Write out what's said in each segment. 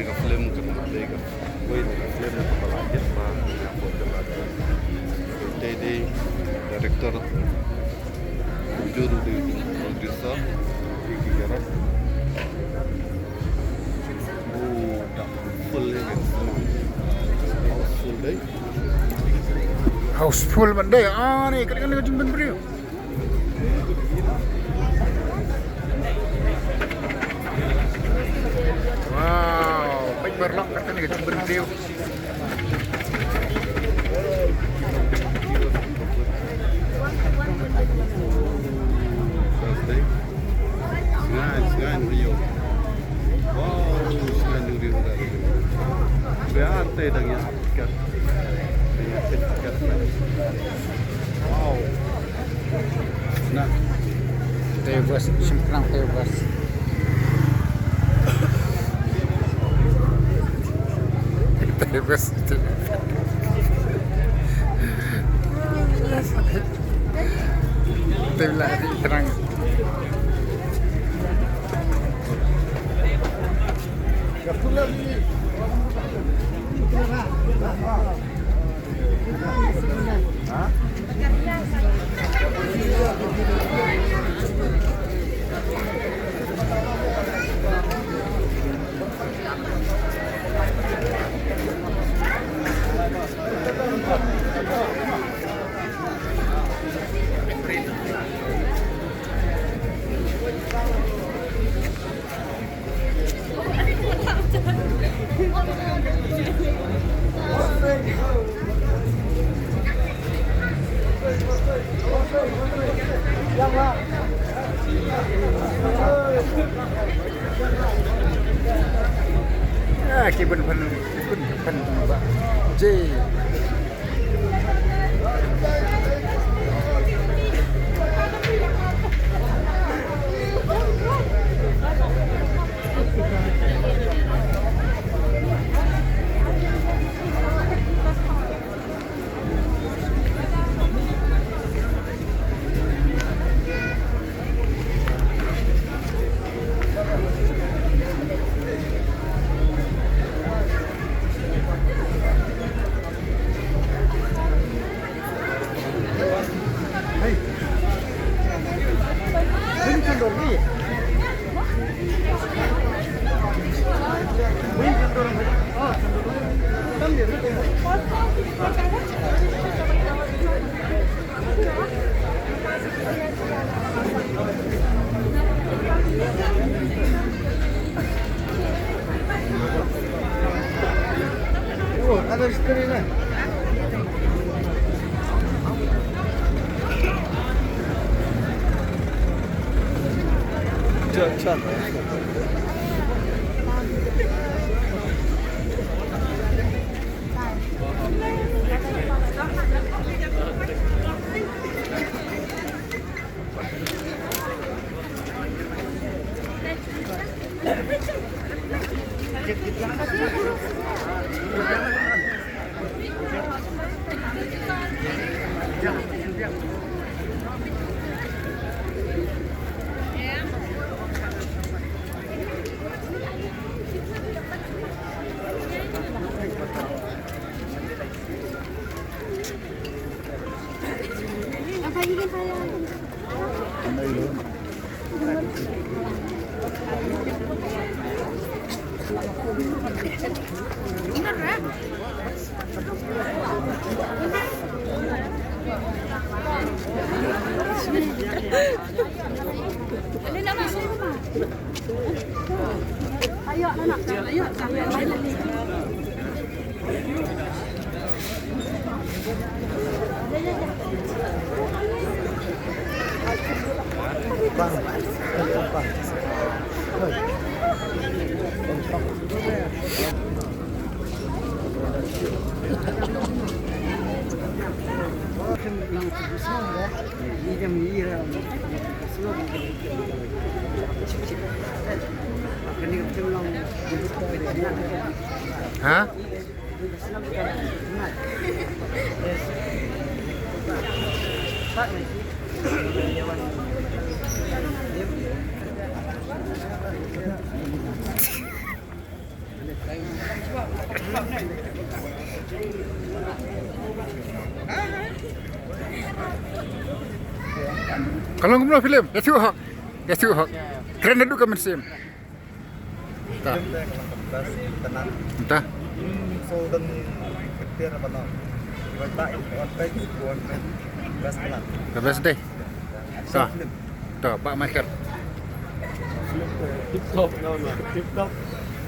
ini ka film kan lega woi ni film na pala jet ma apo jala de director juru di producer iki gara tak full kan full day Houseful man day. Ni kadang-kadang jumpa beliau. Wow, baik berlok kadang-kadang jumpa beliau. Segan Rio. Wow, segan Rio dah. Berarti dah ya. Wow. Nah, Tebas, simpang tebas. Tebas. Tebas terang. Kibun pen Pak J. Ada skrinnya. Cacat. Ayo anak, ayo sampai lain. Bang, bang. Hah? Kalau ngomong film, ya tengok. Ya tengok. Keren dulu kan mesin. Tak. tenang. Entah. So dan ketir apa no? Baik, on page, best tenang. The best day. Tak. Tak, Pak Michael. Tip top no. Tip top.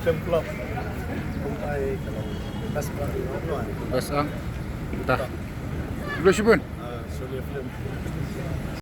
Cemplok. Sampai kalau best baru no. Best ang. Tak. Dulu Syubun. Surya film.